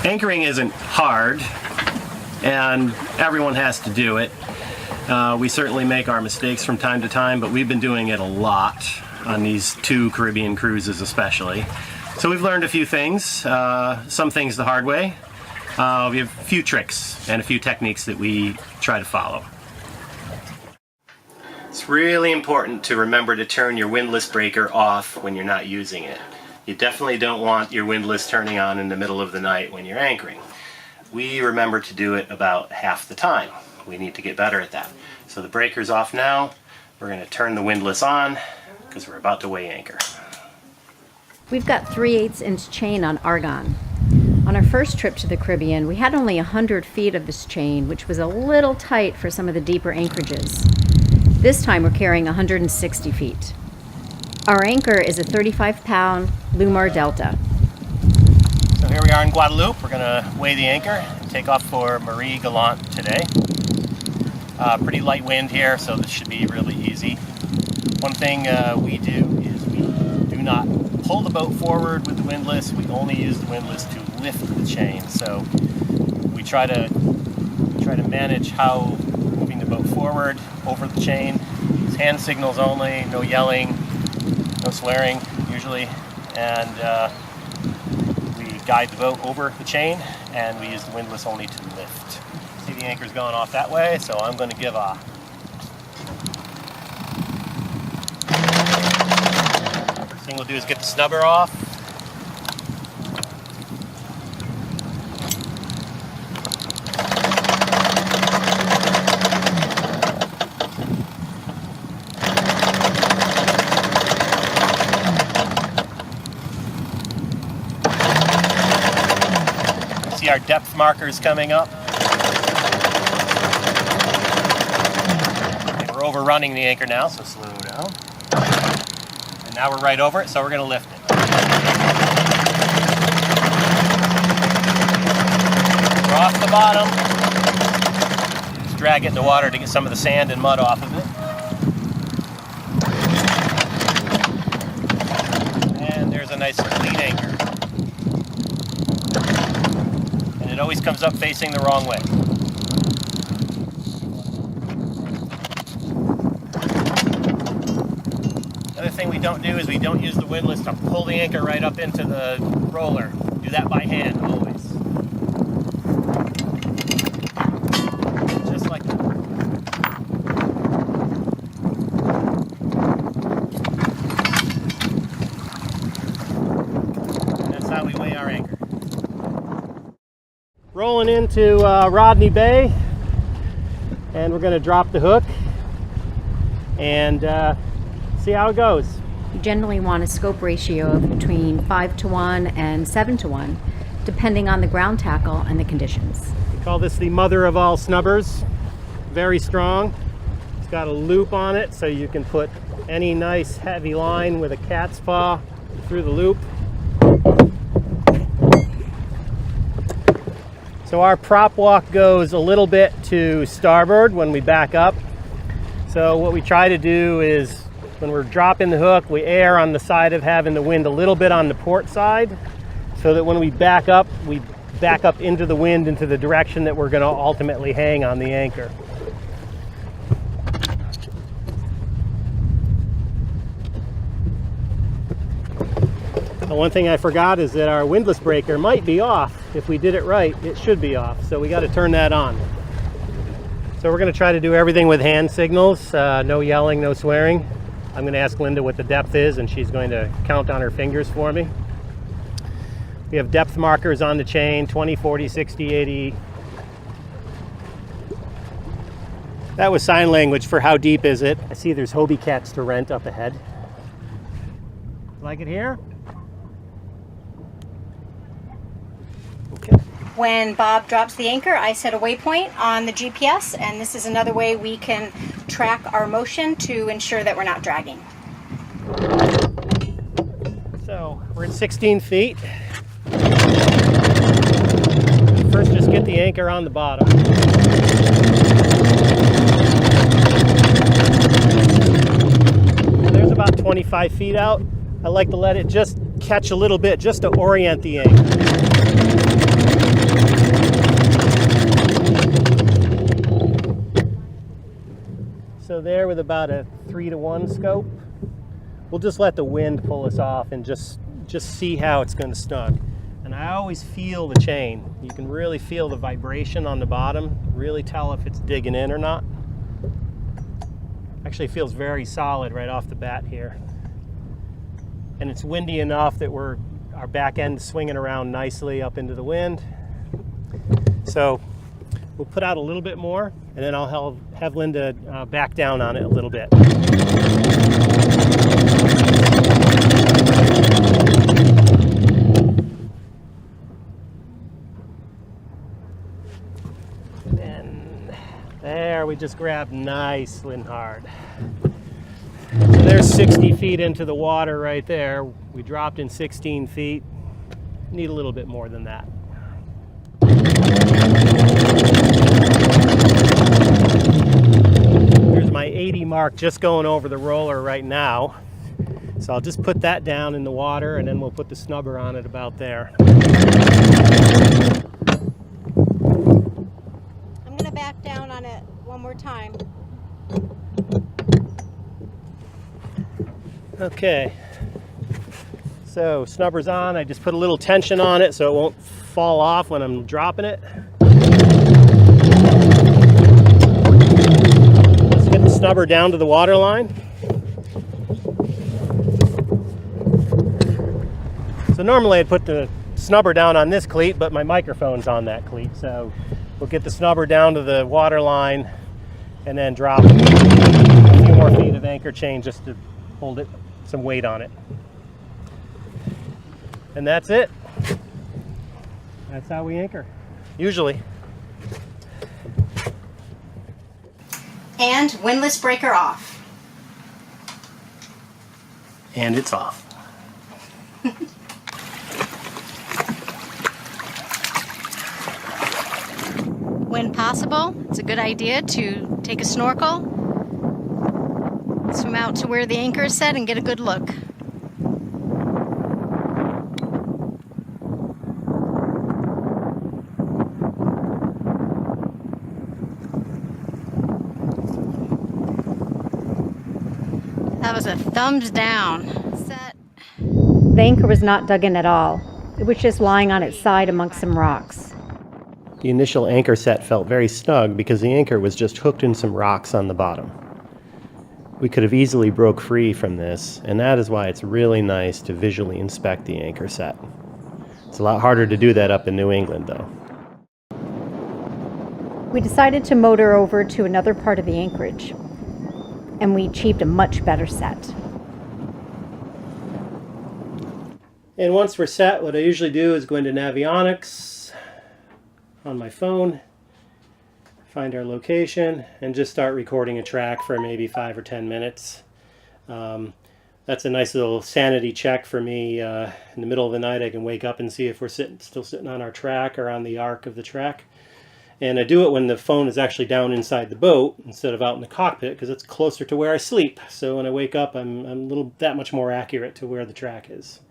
Anchoring isn't hard, and everyone has to do it. We certainly make our mistakes from time to time, but we've been doing it a lot on these 2 Caribbean cruises especially. So we've learned a few things, some things the hard way. We have a few tricks and a few techniques that we try to follow. It's really important to remember to turn your windlass breaker off when you're not using it. You definitely don't want your windlass turning on in the middle of the night when you're anchoring. We remember to do it about half the time. We need to get better at that. So the breaker's off now. We're going to turn the windlass on because we're about to weigh anchor. We've got 3/8 inch chain on Argon. On our first trip to the Caribbean, we had only 100 feet of this chain, which was a little tight for some of the deeper anchorages. This time we're carrying 160 feet. Our anchor is a 35-pound Lewmar Delta. So here we are in Guadeloupe. We're going to weigh the anchor and take off for Marie Galante today. Pretty light wind here, so this should be really easy. One thing we do is we do not pull the boat forward with the windlass. We only use the windlass to lift the chain. So we try to manage how moving the boat forward over the chain. Use hand signals only, no yelling, no swearing usually, and we guide the boat over the chain, and we use the windlass only to lift. See, the anchor's going off that way, so I'm going to give off. First thing we'll do is get the snubber off. See our depth markers coming up. And we're overrunning the anchor now, so slow down. And now we're right over it, so we're going to lift it. We're off the bottom. Just drag it in the water to get some of the sand and mud off of it. And there's a nice clean anchor. It always comes up facing the wrong way. Another thing we don't do is we don't use the windlass to pull the anchor right up into the roller. Do that by hand always. Just like that. And that's how we weigh our anchor. Rolling into Rodney Bay, and we're going to drop the hook and see how it goes. You generally want a scope ratio of between 5-to-1 and 7-to-1, depending on the ground tackle and the conditions. We call this the mother of all snubbers. Very strong. It's got a loop on it, so you can put any nice heavy line with a cat's paw through the loop. So our prop walk goes a little bit to starboard when we back up. So what we try to do is when we're dropping the hook, we err on the side of having the wind a little bit on the port side, so that when we back up into the wind into the direction that we're going to ultimately hang on the anchor. The one thing I forgot is that our windlass breaker might be off. If we did it right, it should be off. So we got to turn that on. So we're going to try to do everything with hand signals. No yelling, no swearing. I'm going to ask Linda what the depth is, and she's going to count on her fingers for me. We have depth markers on the chain, 20, 40, 60, 80. That was sign language for how deep is it. I see there's Hobie cats to rent up ahead. Like it here? Okay. When Bob drops the anchor, I set a waypoint on the GPS, and this is another way we can track our motion to ensure that we're not dragging. So we're at 16 feet. First, just get the anchor on the bottom. There's about 25 feet out. I like to let it just catch a little bit just to orient the anchor. So there with about a 3-to-1 scope. We'll just let the wind pull us off and just see how it's going to snug. And I always feel the chain. You can really feel the vibration on the bottom, really tell if it's digging in or not. Actually feels very solid right off the bat here. And it's windy enough that our back end is swinging around nicely up into the wind. So we'll put out a little bit more, and then I'll have Linda back down on it a little bit. And there, we just grabbed nice and hard. So there's 60 feet into the water right there. We dropped in 16 feet. Need a little bit more than that. There's my 80 mark just going over the roller right now. So I'll just put that down in the water, and then we'll put the snubber on it about there. I'm going to back down on it one more time. Okay. So snubber's on. I just put a little tension on it so it won't fall off when I'm dropping it. Let's get the snubber down to the water line. So normally I'd put the snubber down on this cleat, but my microphone's on that cleat. So we'll get the snubber down to the water line and then drop a few more feet of anchor chain just to hold it, some weight on it. And that's it. That's how we anchor, usually. And windlass breaker off. And it's off. When possible, it's a good idea to take a snorkel, swim out to where the anchor is set, and get a good look. That was a thumbs down. Set. The anchor was not dug in at all. It was just lying on its side amongst some rocks. The initial anchor set felt very snug because the anchor was just hooked in some rocks on the bottom. We could have easily broke free from this, and that is why it's really nice to visually inspect the anchor set. It's a lot harder to do that up in New England, though. We decided to motor over to another part of the anchorage, and we achieved a much better set. And once we're set, what I usually do is go into Navionics on my phone, find our location, and just start recording a track for maybe 5 or 10 minutes. That's a nice little sanity check for me. In the middle of the night, I can wake up and see if we're still sitting on our track or on the arc of the track. And I do it when the phone is actually down inside the boat instead of out in the cockpit, because it's closer to where I sleep. So when I wake up, I'm that much more accurate to where the track is.